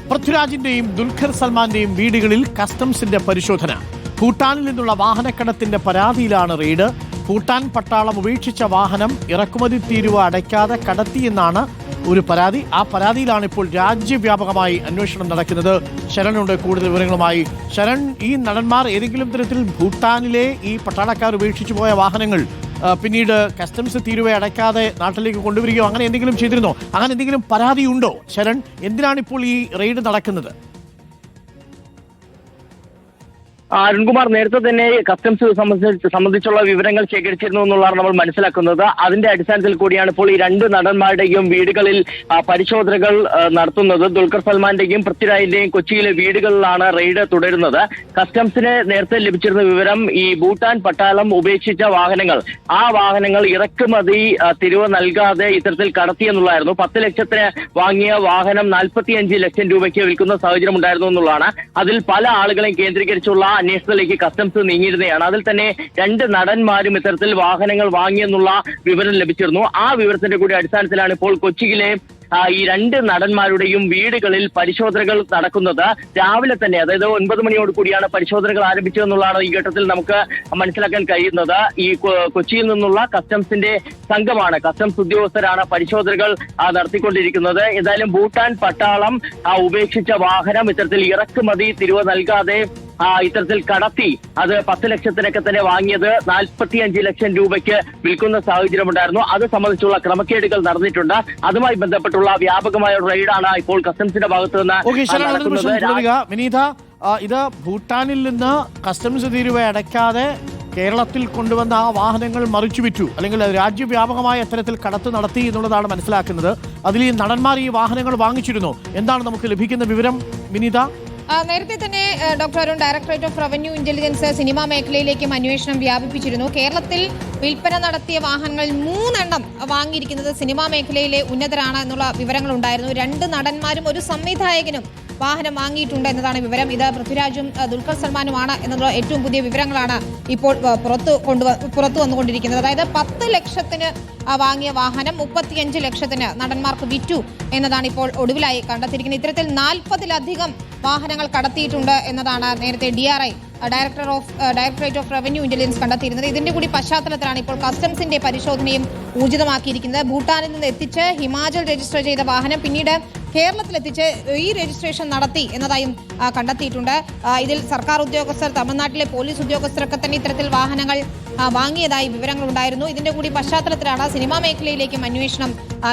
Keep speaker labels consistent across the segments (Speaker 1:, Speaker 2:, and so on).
Speaker 1: പൃഥ്വിരാജിന്റെയും ദുൽഖർ സൽമാന്റെയും വീടുകളിൽ കസ്റ്റംസിന്റെ പരിശോധന. ഭൂട്ടാനിൽ നിന്നുള്ള വാഹനക്കടത്തിന്റെ പരാതിയിലാണ് റെയ്ഡ്. ഭൂട്ടാൻ പട്ടാളം ഉപേക്ഷിച്ച വാഹനം ഇറക്കുമതി തീരുവ അടയ്ക്കാതെ കടത്തിയെന്നാണ് ഒരു പരാതി. ആ പരാതിയിലാണ് ഇപ്പോൾ രാജ്യവ്യാപകമായി അന്വേഷണം നടക്കുന്നത്. ശരണിന്റെ കൂടുതൽ വിവരങ്ങളുമായി. ശരൺ, ഈ നടന്മാർ ഏതെങ്കിലും തരത്തിൽ ഭൂട്ടാനിലെ ഈ പട്ടാളക്കാർ ഉപേക്ഷിച്ചു പോയ വാഹനങ്ങൾ പിന്നീട് കസ്റ്റംസ് തീരുവ അടയ്ക്കാതെ നാട്ടിലേക്ക് കൊണ്ടുവരികയോ അങ്ങനെ എന്തെങ്കിലും ചെയ്തിരുന്നോ? അങ്ങനെ എന്തെങ്കിലും പരാതിയുണ്ടോ? ശരൺ, എന്തിനാണിപ്പോൾ ഈ റെയ്ഡ് നടക്കുന്നത്?
Speaker 2: അരുൺകുമാർ, നേരത്തെ തന്നെ കസ്റ്റംസ് സംബന്ധിച്ചുള്ള വിവരങ്ങൾ ശേഖരിച്ചിരുന്നു എന്നുള്ളതാണ് നമ്മൾ മനസ്സിലാക്കുന്നത്. അതിന്റെ അടിസ്ഥാനത്തിൽ കൂടിയാണ് ഇപ്പോൾ ഈ രണ്ട് നടന്മാരുടെയും വീടുകളിൽ പരിശോധനകൾ നടത്തുന്നത്. ദുൽഖർ സൽമാന്റെയും പൃഥ്വിരാജിന്റെയും കൊച്ചിയിലെ വീടുകളിലാണ് റെയ്ഡ് തുടരുന്നത്. കസ്റ്റംസിന് നേരത്തെ ലഭിച്ചിരുന്ന വിവരം, ഈ ഭൂട്ടാൻ പട്ടാളം ഉപേക്ഷിച്ച വാഹനങ്ങൾ, ആ വാഹനങ്ങൾ ഇറക്കുമതി തീരുവ നൽകാതെ ഇത്തരത്തിൽ കടത്തിയെന്നുള്ളതായിരുന്നു. 10 ലക്ഷത്തിന് വാങ്ങിയ വാഹനം 45 ലക്ഷം രൂപയ്ക്ക് വിൽക്കുന്ന സാഹചര്യം ഉണ്ടായിരുന്നു എന്നുള്ളതാണ്. അതിൽ പല ആളുകളെയും കേന്ദ്രീകരിച്ചുള്ള അന്വേഷണത്തിലേക്ക് കസ്റ്റംസ് നീങ്ങിയിരുന്നതാണ്. അതിൽ തന്നെ രണ്ട് നടന്മാരും ഇത്തരത്തിൽ വാഹനങ്ങൾ വാങ്ങിയെന്നുള്ള വിവരം ലഭിച്ചിരുന്നു. ആ വിവരത്തിന്റെ കൂടി അടിസ്ഥാനത്തിലാണ് ഇപ്പോൾ കൊച്ചിയിലെ ഈ രണ്ട് നടന്മാരുടെയും വീടുകളിൽ പരിശോധനകൾ നടക്കുന്നത്. രാവിലെ തന്നെ, അതായത് 9 മണിയോട് കൂടിയാണ് പരിശോധനകൾ ആരംഭിച്ചതെന്നുള്ളതാണ് ഈ ഘട്ടത്തിൽ നമുക്ക് മനസ്സിലാക്കാൻ കഴിയുന്നത്. ഈ കൊച്ചിയിൽ നിന്നുള്ള കസ്റ്റംസിന്റെ സംഘമാണ്, കസ്റ്റംസ് ഉദ്യോഗസ്ഥരാണ് പരിശോധനകൾ നടത്തിക്കൊണ്ടിരിക്കുന്നത്. എന്തായാലും ഭൂട്ടാൻ പട്ടാളം ഉപേക്ഷിച്ച വാഹനം ഇത്തരത്തിൽ ഇറക്കുമതി തീരുവ നൽകാതെ ഇത്തരത്തിൽ കടത്തി അത് 10 ലക്ഷത്തിനൊക്കെ തന്നെ വാങ്ങിയത് 45 ലക്ഷം രൂപയ്ക്ക് വിൽക്കുന്ന സാഹചര്യം ഉണ്ടായിരുന്നു. അത് സംബന്ധിച്ചുള്ള ക്രമക്കേടുകൾ നടന്നിട്ടുണ്ട്. അതുമായി ബന്ധപ്പെട്ടുള്ള വ്യാപകമായ റെയ്ഡാണ് ഇപ്പോൾ കസ്റ്റംസിന്റെ ഭാഗത്ത് നിന്ന് നടക്കുന്നത്.
Speaker 1: വിനീത, ഇത് ഭൂട്ടാനിൽ നിന്ന് കസ്റ്റംസ് തീരുവ അടയ്ക്കാതെ കേരളത്തിൽ കൊണ്ടുവന്ന ആ വാഹനങ്ങൾ മറിച്ചു വിറ്റു, അല്ലെങ്കിൽ രാജ്യവ്യാപകമായ അത്തരത്തിൽ കടത്ത് നടത്തി എന്നുള്ളതാണ് മനസ്സിലാക്കുന്നത്. അതിൽ ഈ നടന്മാർ ഈ വാഹനങ്ങൾ വാങ്ങിച്ചിരുന്നു. എന്താണ് നമുക്ക് ലഭിക്കുന്ന വിവരം, വിനീത?
Speaker 3: നേരത്തെ തന്നെ doctor Arun, directorate of revenue intelligence cinema മേഖലയിലേക്കും അന്വേഷണം വ്യാപിപ്പിച്ചിരുന്നു. കേരളത്തിൽ വിൽപ്പന നടത്തിയ വാഹനങ്ങളിൽ 3 എണ്ണം വാങ്ങിയിരിക്കുന്നത് സിനിമാ മേഖലയിലെ ഉന്നതരാണ് എന്നുള്ള വിവരങ്ങൾ ഉണ്ടായിരുന്നു. 2 നടന്മാരും ഒരു സംവിധായകനും വാഹനം വാങ്ങിയിട്ടുണ്ട് എന്നതാണ് വിവരം. ഇത് പൃഥ്വിരാജും ദുൽഖർ സൽമാനുമാണ് എന്നുള്ള ഏറ്റവും പുതിയ വിവരങ്ങളാണ് ഇപ്പോൾ പുറത്തു വന്നുകൊണ്ടിരിക്കുന്നത്. അതായത് 10 ലക്ഷത്തിന് വാങ്ങിയ വാഹനം 35 ലക്ഷത്തിന് നടന്മാർക്ക് വിറ്റു എന്നതാണ് ഇപ്പോൾ ഒടുവിലായി കണ്ടെത്തിയിരിക്കുന്നത്. ഇത്തരത്തിൽ 40-ലധികം വാഹനങ്ങൾ കടത്തിയിട്ടുണ്ട് എന്നതാണ് നേരത്തെ ഡയറക്ടറേറ്റ് ഓഫ് റവന്യൂ ഇന്റലിജൻസ് കണ്ടെത്തിയിരുന്നത്. ഇതിന്റെ കൂടി പശ്ചാത്തലത്തിലാണ് ഇപ്പോൾ കസ്റ്റംസിന്റെ പരിശോധനയും ഊർജിതമാക്കിയിരിക്കുന്നത്. ഭൂട്ടാനിൽ നിന്ന് എത്തിച്ച് ഹിമാചൽ രജിസ്റ്റർ ചെയ്ത വാഹനം പിന്നീട് കേരളത്തിലെത്തിച്ച് ഈ രജിസ്ട്രേഷൻ നടത്തി എന്നതായും കണ്ടെത്തിയിട്ടുണ്ട്. ഇതിൽ സർക്കാർ ഉദ്യോഗസ്ഥർ, തമിഴ്നാട്ടിലെ പോലീസ് ഉദ്യോഗസ്ഥരൊക്കെ തന്നെ ഇത്തരത്തിൽ വാഹനങ്ങൾ വാങ്ങിയതായി വിവരങ്ങളുണ്ടായിരുന്നു. ഇതിന്റെ കൂടി പശ്ചാത്തലത്തിലാണ് സിനിമാ മേഖലയിലേക്കും അന്വേഷണം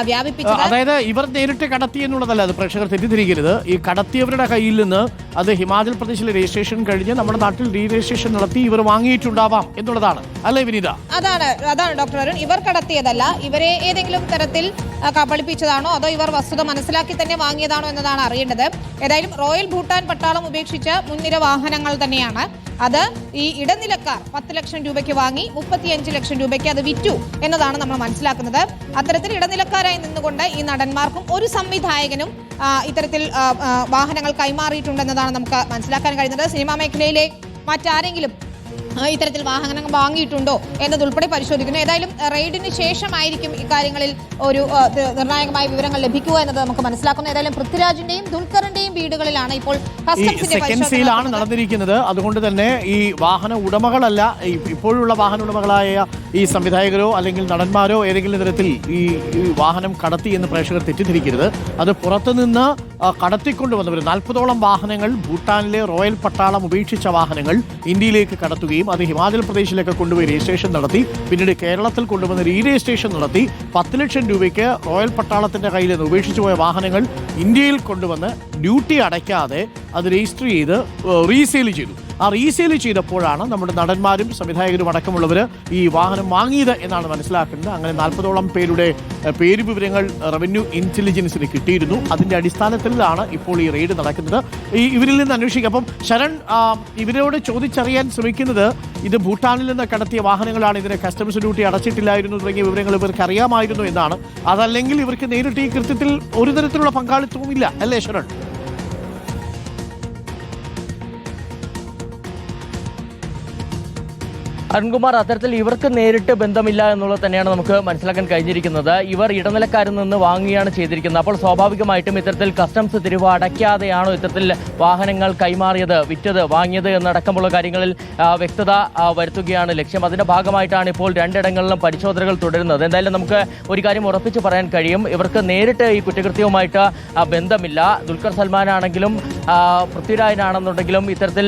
Speaker 3: വ്യാപിപ്പിച്ചത്.
Speaker 1: അതായത് ഇവർ നേരിട്ട് കടത്തി എന്നുള്ളതല്ല, അത് പ്രേക്ഷകർ തെറ്റിദ്ധരിക്കരുത്. ഈ കടത്തിയവരുടെ കയ്യിൽ നിന്ന് അത് ഹിമാചൽ പ്രദേശിലെ രജിസ്ട്രേഷൻ കഴിഞ്ഞ് നമ്മുടെ നാട്ടിൽ റീ രജിസ്ട്രേഷൻ നടത്തി ഇവർ വാങ്ങിയിട്ടുണ്ടാവാം എന്നുള്ളതാണ്, അല്ലേ വിനീത?
Speaker 3: അതാണ് ഡോക്ടർ അരുൺ. ഇവർ കടത്തിയതല്ല, ഇവരെ ഏതെങ്കിലും തരത്തിൽ കബളിപ്പിച്ചതാണോ അതോ ഇവർ വസ്തുത മനസ്സിലാക്കി തന്നെ വാങ്ങിയതാണോ എന്നതാണ് അറിയേണ്ടത്. ഏതായാലും റോയൽ ഭൂട്ടാൻ പട്ടാളം ഉപേക്ഷിച്ച മുൻനിര വാഹനങ്ങൾ തന്നെയാണ്. അത് ഈ ഇടനിലക്കാർ 10 ലക്ഷം രൂപയ്ക്ക് വാങ്ങി 35 ലക്ഷം രൂപയ്ക്ക് അത് വിറ്റു എന്നതാണ് നമ്മൾ മനസ്സിലാക്കുന്നത്. അത്തരത്തിൽ ഇടനിലക്കാരായി നിന്നുകൊണ്ട് ഈ നടന്മാർക്കും ഒരു സംവിധായകനും ഇത്തരത്തിൽ വാഹനങ്ങൾ കൈമാറിയിട്ടുണ്ടെന്നതാണ് നമുക്ക് മനസ്സിലാക്കാൻ കഴിയുന്നത്. സിനിമാ മേഖലയിലെ മറ്റാരെങ്കിലും ഇത്തരത്തിൽ വാഹനങ്ങൾ വാങ്ങിയിട്ടുണ്ടോ എന്നതുൾപ്പെടെ പരിശോധിക്കുന്നു. ഏതായാലും റെയ്ഡിന് ശേഷമായിരിക്കും ഇക്കാര്യങ്ങളിൽ ഒരു നിർണായകമായ വിവരങ്ങൾ ലഭിക്കുക എന്നത് നമുക്ക് മനസ്സിലാക്കുന്നു. ഏതായാലും പൃഥ്വിരാജിന്റെയും ദുൽഖറിന്റെയും വീടുകളിലാണ് ഇപ്പോൾ
Speaker 1: സെക്കൻഡ്സിയിലാണ് നടന്നിരിക്കുന്നത്. അതുകൊണ്ട് തന്നെ ഈ വാഹന ഉടമകളല്ല, ഇപ്പോഴുള്ള വാഹന ഉടമകളായ ഈ സംവിധായകരോ അല്ലെങ്കിൽ നടന്മാരോ ഏതെങ്കിലും തരത്തിൽ ഈ വാഹനം കടത്തി എന്ന് പ്രേക്ഷകർ തെറ്റിദ്ധരിക്കരുത്. അത് പുറത്തുനിന്ന് കടത്തിക്കൊണ്ടുവന്നവർ 40ഓളം വാഹനങ്ങൾ ഭൂട്ടാനിലെ റോയൽ പട്ടാളം ഉപേക്ഷിച്ച വാഹനങ്ങൾ ഇന്ത്യയിലേക്ക് കടത്തുകയും അത് ഹിമാചൽ പ്രദേശിലേക്ക് കൊണ്ടുപോയി രജിസ്ട്രേഷൻ നടത്തി പിന്നീട് കേരളത്തിൽ കൊണ്ടുവന്ന് റീ രജിസ്ട്രേഷൻ നടത്തി 10 ലക്ഷം രൂപയ്ക്ക് റോയൽ പട്ടാളത്തിന്റെ കയ്യിൽ നിന്ന് ഉപേക്ഷിച്ചു പോയ വാഹനങ്ങൾ ഇന്ത്യയിൽ കൊണ്ടുവന്ന് ഡ്യൂട്ടി അടയ്ക്കാതെ അത് രജിസ്റ്റർ ചെയ്ത് റീസെയിൽ ചെയ്തു. ആ റീസെയിൽ ചെയ്തപ്പോഴാണ് നമ്മുടെ നടന്മാരും സംവിധായകരും അടക്കമുള്ളവർ ഈ വാഹനം വാങ്ങിയത് എന്നാണ് മനസ്സിലാക്കുന്നത്. അങ്ങനെ 40ഓളം പേരുടെ പേര് വിവരങ്ങൾ റവന്യൂ ഇന്റലിജൻസിന് കിട്ടിയിരുന്നു. അതിന്റെ അടിസ്ഥാനത്തിലാണ് ഇപ്പോൾ ഈ റെയ്ഡ് നടക്കുന്നത്. ഇവരിൽ നിന്ന് അന്വേഷിക്കുക. അപ്പം ശരൺ, ഇവരോട് ചോദിച്ചറിയാൻ ശ്രമിക്കുന്നത് ഇത് ഭൂട്ടാനിൽ നിന്ന് കടത്തിയ വാഹനങ്ങളാണ്, ഇതിന് കസ്റ്റംസ് ഡ്യൂട്ടി അടച്ചിട്ടില്ലായിരുന്നു തുടങ്ങിയ വിവരങ്ങൾ ഇവർക്ക് അറിയാമായിരുന്നു എന്നാണ്. അതല്ലെങ്കിൽ ഇവർക്ക് നേരിട്ട് ഈ കൃത്യത്തിൽ ഒരു തരത്തിലുള്ള പങ്കാളിത്തവും ഇല്ല, അല്ലേ ശരൺ?
Speaker 4: അരുൺകുമാർ, അത്തരത്തിൽ ഇവർക്ക് നേരിട്ട് ബന്ധമില്ല എന്നുള്ളത് തന്നെയാണ് നമുക്ക് മനസ്സിലാക്കാൻ കഴിഞ്ഞിരിക്കുന്നത്. ഇവർ ഇടനിലക്കാരിൽ നിന്ന് വാങ്ങുകയാണ് ചെയ്തിരിക്കുന്നത്. അപ്പോൾ സ്വാഭാവികമായിട്ടും ഇത്തരത്തിൽ കസ്റ്റംസ് തിരിവ് അടയ്ക്കാതെയാണോ ഇത്തരത്തിൽ വാഹനങ്ങൾ കൈമാറിയത്, വിറ്റത്, വാങ്ങിയത് എന്നടക്കമുള്ള കാര്യങ്ങളിൽ വ്യക്തത വരുത്തുകയാണ് ലക്ഷ്യം. അതിന്റെ ഭാഗമായിട്ടാണ് ഇപ്പോൾ രണ്ടിടങ്ങളിലും പരിശോധനകൾ തുടരുന്നത്. എന്തായാലും നമുക്ക് ഒരു കാര്യം ഉറപ്പിച്ച് പറയാൻ കഴിയും, ഇവർക്ക് നേരിട്ട് ഈ കുറ്റകൃത്യവുമായിട്ട് ബന്ധമില്ല. ദുൽഖർ സൽമാനാണെങ്കിലും പൃഥ്വിരാജിനാണെന്നുണ്ടെങ്കിലും ഇത്തരത്തിൽ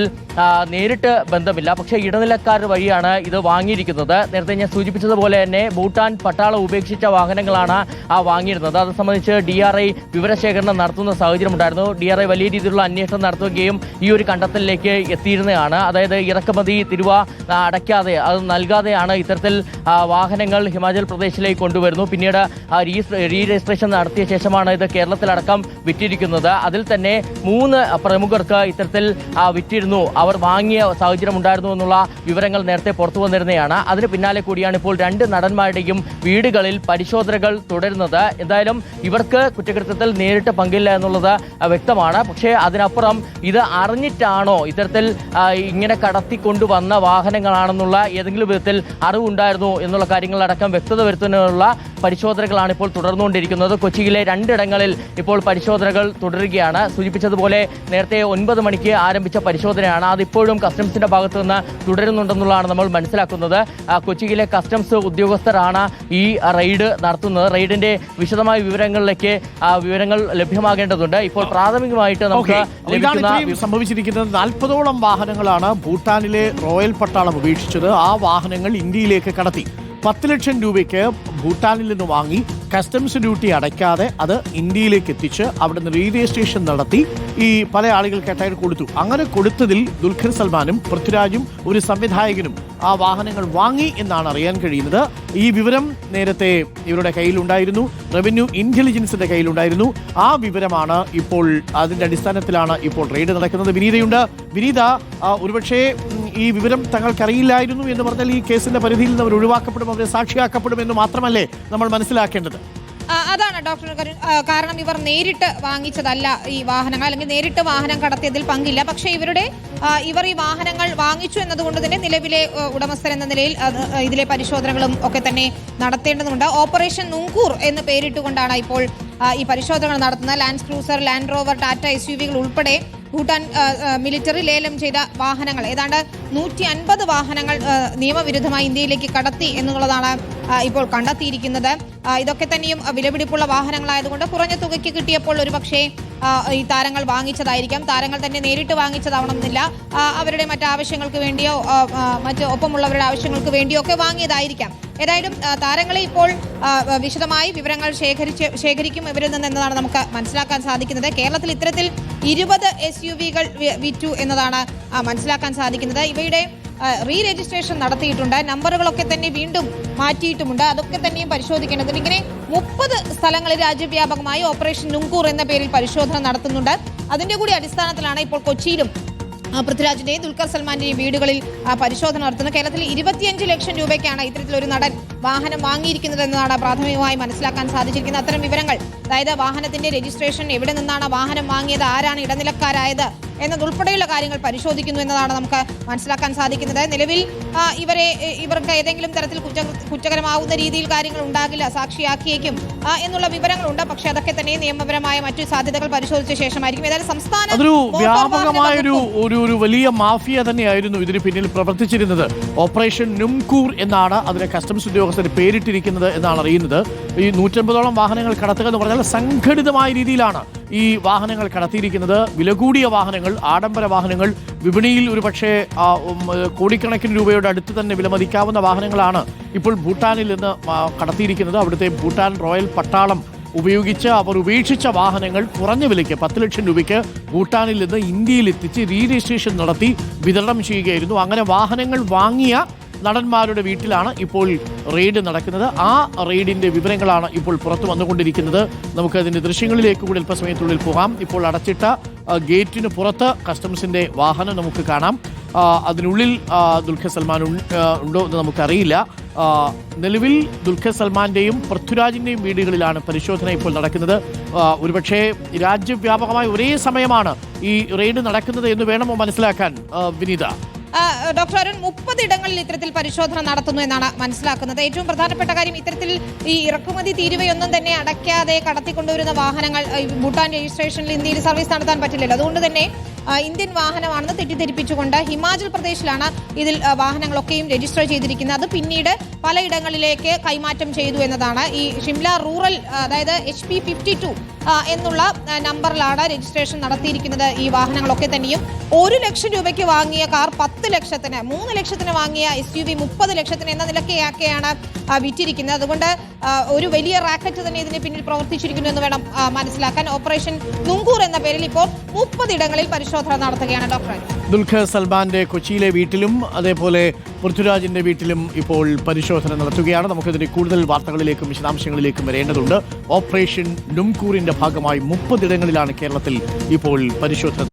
Speaker 4: നേരിട്ട് ബന്ധമില്ല. പക്ഷേ ഇടനിലക്കാർ വഴിയാണ് ഇത് വാങ്ങിയിരിക്കുന്നത്. നേരത്തെ ഞാൻ സൂചിപ്പിച്ചതുപോലെ തന്നെ ഭൂട്ടാൻ പട്ടാളം ഉപേക്ഷിച്ച വാഹനങ്ങളാണ് വാങ്ങിയിരുന്നത്. അത് സംബന്ധിച്ച് DRI വിവരശേഖരണം നടത്തുന്ന സാഹചര്യമുണ്ടായിരുന്നു. DRI വലിയ രീതിയിലുള്ള അന്വേഷണം നടത്തുകയും ഈ ഒരു കണ്ടെത്തലിലേക്ക് എത്തിയിരുന്നതാണ്. അതായത് ഇറക്കുമതി തിരുവ അടയ്ക്കാതെ, അത് നൽകാതെയാണ് ഇത്തരത്തിൽ വാഹനങ്ങൾ ഹിമാചൽ പ്രദേശിലേക്ക് കൊണ്ടുവരുന്നു. പിന്നീട് റീ രജിസ്ട്രേഷൻ നടത്തിയ ശേഷമാണ് ഇത് കേരളത്തിലടക്കം വിറ്റിരിക്കുന്നത്. അതിൽ തന്നെ 3 പ്രമുഖർക്ക് ഇത്തരത്തിൽ വിറ്റിരുന്നു, അവർ വാങ്ങിയ സാഹചര്യം ഉണ്ടായിരുന്നു എന്നുള്ള വിവരങ്ങൾ നേരത്തെ പുറത്തു വന്നിരുന്നതാണ്. അതിന് പിന്നാലെ കൂടിയാണ് ഇപ്പോൾ 2 നടന്മാരുടെയും വീടുകളിൽ പരിശോധനകൾ തുടരുന്നത്. എന്തായാലും ഇവർക്ക് കുറ്റകൃത്യത്തിൽ നേരിട്ട് പങ്കില്ല എന്നുള്ളത് വ്യക്തമാണ്. പക്ഷേ അതിനപ്പുറം ഇത് അറിഞ്ഞിട്ടാണോ ഇത്തരത്തിൽ ഇങ്ങനെ കടത്തിക്കൊണ്ടുവന്ന വാഹനങ്ങളാണെന്നുള്ള ഏതെങ്കിലും വിധത്തിൽ അറിവുണ്ടായിരുന്നു എന്നുള്ള കാര്യങ്ങളടക്കം വ്യക്തത വരുത്തുന്നതിനുള്ള പരിശോധനകളാണ് ഇപ്പോൾ തുടർന്നുകൊണ്ടിരിക്കുന്നത്. കൊച്ചിയിലെ 2 ഇടങ്ങളിൽ ഇപ്പോൾ പരിശോധനകൾ തുടരുകയാണ്. സൂചിപ്പിച്ചതുപോലെ നേരത്തെ 9 മണിക്ക് ആരംഭിച്ച പരിശോധനയാണ്. അതിപ്പോഴും കസ്റ്റംസിന്റെ ഭാഗത്തു നിന്ന് തുടരുന്നുണ്ടെന്നുള്ളതാണ് നമ്മൾ മനസ്സിലാക്കുന്നത്. കൊച്ചിയിലെ കസ്റ്റംസ് ഉദ്യോഗസ്ഥരാണ് ഈ റെയ്ഡ് നടത്തുന്നത്. റെയ്ഡിന്റെ വിശദമായ വിവരങ്ങളിലേക്ക് വിവരങ്ങൾ ലഭ്യമാകേണ്ടതുണ്ട്. ഇപ്പോൾ പ്രാഥമികമായിട്ട് നമുക്ക്
Speaker 1: സംഭവിച്ചിരിക്കുന്നത് 40ഓളം വാഹനങ്ങളാണ് ഭൂട്ടാനിലെ റോയൽ പട്ടാളം ഉപേക്ഷിച്ചത്. ആ വാഹനങ്ങൾ ഇന്ത്യയിലേക്ക് കടത്തി 10 ലക്ഷം രൂപയ്ക്ക് ഭൂട്ടാനിൽ നിന്ന് വാങ്ങി കസ്റ്റംസ് ഡ്യൂട്ടി അടയ്ക്കാതെ അത് ഇന്ത്യയിലേക്ക് എത്തിച്ച് അവിടെ നിന്ന് റീ രജിസ്ട്രേഷൻ നടത്തി ഈ പല ആളുകൾക്കായിട്ട് കൊടുത്തു. അങ്ങനെ കൊടുത്തതിൽ ദുൽഖർ സൽമാനും പൃഥ്വിരാജും ഒരു സംവിധായകനും ആ വാഹനങ്ങൾ വാങ്ങി എന്നാണ് അറിയാൻ കഴിയുന്നത്. ഈ വിവരം നേരത്തെ ഇവരുടെ കയ്യിലുണ്ടായിരുന്നു, റവന്യൂ ഇന്റലിജൻസിന്റെ കയ്യിലുണ്ടായിരുന്നു. ആ വിവരമാണ് ഇപ്പോൾ, അതിന്റെ അടിസ്ഥാനത്തിലാണ് ഇപ്പോൾ റെയ്ഡ് നടക്കുന്നത്. വിനീതയുണ്ട്. വിനീത, ഒരുപക്ഷേ ഈ വിവരം തങ്ങൾക്കറിയില്ലായിരുന്നു എന്ന് പറഞ്ഞാൽ ഈ കേസിന്റെ പരിധിയിൽ നിന്ന് അവർ ഒഴിവാക്കപ്പെടും, അവരെ സാക്ഷിയാക്കപ്പെടും എന്ന് മാത്രമല്ലേ നമ്മൾ മനസ്സിലാക്കേണ്ടത്?
Speaker 3: അതാണ് ഡോക്ടർ, കാരണം ഇവർ നേരിട്ട് വാങ്ങിച്ചതല്ല ഈ വാഹനങ്ങൾ, അല്ലെങ്കിൽ നേരിട്ട് വാഹനം കടത്തിയതിൽ പങ്കില്ല. പക്ഷേ ഇവർ ഈ വാഹനങ്ങൾ വാങ്ങിച്ചു എന്നതുകൊണ്ട് തന്നെ നിലവിലെ ഉടമസ്ഥർ എന്ന നിലയിൽ ഇതിലെ പരിശോധനകളും ഒക്കെ തന്നെ നടത്തേണ്ടതുണ്ട്. ഓപ്പറേഷൻ നുങ്കൂർ എന്ന് പേരിട്ടുകൊണ്ടാണ് ഇപ്പോൾ ഈ പരിശോധനകൾ നടത്തുന്നത്. Land Cruiser, Land Rover, Tata SUV-കൾ ഉൾപ്പെടെ ഭൂട്ടാൻ മിലിറ്ററി ലേലം ചെയ്ത വാഹനങ്ങൾ, ഏതാണ്ട് 150 വാഹനങ്ങൾ നിയമവിരുദ്ധമായി ഇന്ത്യയിലേക്ക് കടത്തി എന്നുള്ളതാണ് ഇപ്പോൾ കണ്ടെത്തിയിരിക്കുന്നത്. ഇതൊക്കെ തന്നെയും വിലപിടിപ്പുള്ള വാഹനങ്ങളായതുകൊണ്ട് കുറഞ്ഞ തുകയ്ക്ക് കിട്ടിയപ്പോൾ ഒരുപക്ഷേ ഈ താരങ്ങൾ വാങ്ങിച്ചതായിരിക്കാം. താരങ്ങൾ തന്നെ നേരിട്ട് വാങ്ങിച്ചതാവണമെന്നില്ല. അവരുടെ മറ്റ് ആവശ്യങ്ങൾക്ക് വേണ്ടിയോ മറ്റ് ഒപ്പമുള്ളവരുടെ ആവശ്യങ്ങൾക്ക് വേണ്ടിയോ ഒക്കെ വാങ്ങിയതായിരിക്കാം. ഏതായാലും താരങ്ങളെ ഇപ്പോൾ വിശദമായി വിവരങ്ങൾ ശേഖരിക്കും ഇവരിൽ നിന്ന് എന്നതാണ് നമുക്ക് മനസ്സിലാക്കാൻ സാധിക്കുന്നത്. കേരളത്തിൽ ഇത്തരത്തിൽ 20 SUV-കൾ വിറ്റു എന്നതാണ് മനസ്സിലാക്കാൻ സാധിക്കുന്നത്. ഇവയുടെ റീ രജിസ്ട്രേഷൻ നടത്തിയിട്ടുണ്ട്, നമ്പറുകളൊക്കെ തന്നെ വീണ്ടും മാറ്റിയിട്ടുമുണ്ട്. അതൊക്കെ തന്നെയും പരിശോധിക്കേണ്ടതുണ്ട്. ഇങ്ങനെ 30 സ്ഥലങ്ങളിൽ രാജ്യവ്യാപകമായി ഓപ്പറേഷൻ നുങ്കൂർ എന്ന പേരിൽ പരിശോധന നടത്തുന്നുണ്ട്. അതിന്റെ കൂടി അടിസ്ഥാനത്തിലാണ് ഇപ്പോൾ കൊച്ചിയിലും പൃഥ്വിരാജിന്റെയും ദുൽഖർ സൽമാന്റെയും വീടുകളിൽ പരിശോധന നടത്തുന്നത്. കേരളത്തിൽ 25 ലക്ഷം രൂപയ്ക്കാണ് ഇത്തരത്തിലൊരു നടൻ വാഹനം വാങ്ങിയിരിക്കുന്നത് എന്നതാണ് പ്രാഥമികമായി മനസ്സിലാക്കാൻ സാധിച്ചിരിക്കുന്നത്. അത്തരം വിവരങ്ങൾ, അതായത് വാഹനത്തിന്റെ രജിസ്ട്രേഷൻ, എവിടെ നിന്നാണ് വാഹനം വാങ്ങിയത്, ആരാണ് ഇടനിലക്കാരായത് എന്നതുൾപ്പെടെയുള്ള കാര്യങ്ങൾ പരിശോധിക്കുന്നു എന്നതാണ് നമുക്ക് മനസ്സിലാക്കാൻ സാധിക്കുന്നത്. നിലവിൽ ഇവർക്ക് ഏതെങ്കിലും തരത്തിൽ കുറ്റകരമാവുന്ന രീതിയിൽ കാര്യങ്ങൾ ഉണ്ടാകില്ല, സാക്ഷിയാക്കിയേക്കും എന്നുള്ള വിവരങ്ങളുണ്ട്. പക്ഷെ അതൊക്കെ തന്നെ നിയമപരമായ മറ്റു സാധ്യതകൾ പരിശോധിച്ച ശേഷമായിരിക്കും. ഏതായാലും സംസ്ഥാന
Speaker 1: ഒരു വലിയ മാഫിയ തന്നെയായിരുന്നു ഇതിന് പിന്നിൽ പ്രവർത്തിച്ചിരുന്നത്. ഓപ്പറേഷൻ നുംകൂർ എന്നാണ് അതിന് കസ്റ്റംസ് ഉദ്യോഗസ്ഥർ പേരിട്ടിരിക്കുന്നത് എന്നാണ് അറിയുന്നത്. ഈ 150ഓളം വാഹനങ്ങൾ കടത്തുക എന്ന് പറഞ്ഞാൽ സംഘടിതമായ രീതിയിലാണ് ഈ വാഹനങ്ങൾ കടത്തിയിരിക്കുന്നത്. വില കൂടിയ വാഹനങ്ങൾ, ആഡംബര വാഹനങ്ങൾ, വിപണിയിൽ ഒരു പക്ഷേ കോടിക്കണക്കിന് രൂപയുടെ അടുത്ത് തന്നെ വിലമതിക്കാവുന്ന വാഹനങ്ങളാണ് ഇപ്പോൾ ഭൂട്ടാനിൽ നിന്ന് കടത്തിയിരിക്കുന്നത്. അവിടുത്തെ ഭൂട്ടാൻ റോയൽ പട്ടാളം ഉപയോഗിച്ച് അവർ ഉപേക്ഷിച്ച വാഹനങ്ങൾ കുറഞ്ഞ വിലയ്ക്ക് 10 ലക്ഷം രൂപയ്ക്ക് ഭൂട്ടാനിൽ നിന്ന് ഇന്ത്യയിൽ എത്തിച്ച് റീ രജിസ്ട്രേഷൻ നടത്തി വിതരണം ചെയ്യുകയായിരുന്നു. അങ്ങനെ വാഹനങ്ങൾ വാങ്ങിയ നടന്മാരുടെ വീട്ടിലാണ് ഇപ്പോൾ റെയ്ഡ് നടക്കുന്നത്. ആ റെയ്ഡിന്റെ വിവരങ്ങളാണ് ഇപ്പോൾ പുറത്തു വന്നുകൊണ്ടിരിക്കുന്നത്. നമുക്ക് അതിന്റെ ദൃശ്യങ്ങളിലേക്ക് കൂടി അല്പസമയത്തുള്ളിൽ പോകാം. ഇപ്പോൾ അടച്ചിട്ട ഗേറ്റിന് പുറത്ത് കസ്റ്റംസിന്റെ വാഹനം നമുക്ക് കാണാം. അതിനുള്ളിൽ ദുൽഖർ സൽമാൻ ഉണ്ടോ എന്ന് നമുക്കറിയില്ല. നിലവിൽ ദുൽഖർ സൽമാന്റെയും പൃഥ്വിരാജിന്റെയും വീടുകളിലാണ് പരിശോധന ഇപ്പോൾ നടക്കുന്നത്. ഒരുപക്ഷെ രാജ്യവ്യാപകമായി ഒരേ സമയമാണ് ഈ റെയ്ഡ് നടക്കുന്നത് എന്ന് വേണമോ മനസ്സിലാക്കാൻ, വിനീത?
Speaker 3: ഡോക്ടർ അരുൺ 30 ഇടങ്ങളിൽ ഇത്തരത്തിൽ പരിശോധന നടത്തുന്നു എന്നാണ് മനസ്സിലാക്കുന്നത്. ഏറ്റവും പ്രധാനപ്പെട്ട കാര്യം ഇത്തരത്തിൽ ഈ ഇറക്കുമതി തീരുവയൊന്നും തന്നെ അടയ്ക്കാതെ കടത്തിക്കൊണ്ടുവരുന്ന വാഹനങ്ങൾ ഭൂട്ടാൻ രജിസ്ട്രേഷനിൽ ഇന്ത്യയിൽ സർവീസ് നടത്താൻ പറ്റില്ലല്ലോ. അതുകൊണ്ട് തന്നെ ഇന്ത്യൻ വാഹനമാണെന്ന് തെറ്റിദ്ധരിപ്പിച്ചുകൊണ്ട് ഹിമാചൽ പ്രദേശിലാണ് ഇതിൽ വാഹനങ്ങളൊക്കെയും രജിസ്റ്റർ ചെയ്തിരിക്കുന്നത്. അത് പിന്നീട് പലയിടങ്ങളിലേക്ക് കൈമാറ്റം ചെയ്തു എന്നതാണ്. ഈ ഷിംല റൂറൽ അതായത് HP 52 എന്നുള്ള നമ്പറിലാണ് രജിസ്ട്രേഷൻ നടത്തിയിരിക്കുന്നത്. ഈ വാഹനങ്ങളൊക്കെ തന്നെയും 1 ലക്ഷം രൂപയ്ക്ക് വാങ്ങിയ കാർ 10 ലക്ഷത്തിന്, 3 ലക്ഷത്തിന് വാങ്ങിയ SUV 30 ലക്ഷത്തിന് എന്ന നിലയ്ക്കൊക്കെയാണ് വിറ്റിരിക്കുന്നത്. അതുകൊണ്ട് ഒരു വലിയ റാക്കറ്റ് തന്നെ ഇതിന് പിന്നിൽ പ്രവർത്തിച്ചിരിക്കുന്നു എന്ന് വേണം മനസ്സിലാക്കാൻ. ഓപ്പറേഷൻ നുങ്കൂർ എന്ന പേരിൽ ഇപ്പോൾ 30 ഇടങ്ങളിൽ പരിശോധന നടത്തുകയാണ്. ഡോക്ടർ
Speaker 1: ദുൽഖർ സൽമാന്റെ കൊച്ചിയിലെ വീട്ടിലും അതേപോലെ പൃഥ്വിരാജിന്റെ വീട്ടിലും ഇപ്പോൾ പരിശോധന നടത്തുകയാണ്. നമുക്കിതിന്റെ കൂടുതൽ വാർത്തകളിലേക്കും വിശദാംശങ്ങളിലേക്കും വരേണ്ടതുണ്ട്. ഓപ്പറേഷൻ നുംകൂറിന്റെ ഭാഗമായി 30 ഇടങ്ങളിലാണ് കേരളത്തിൽ ഇപ്പോൾ പരിശോധന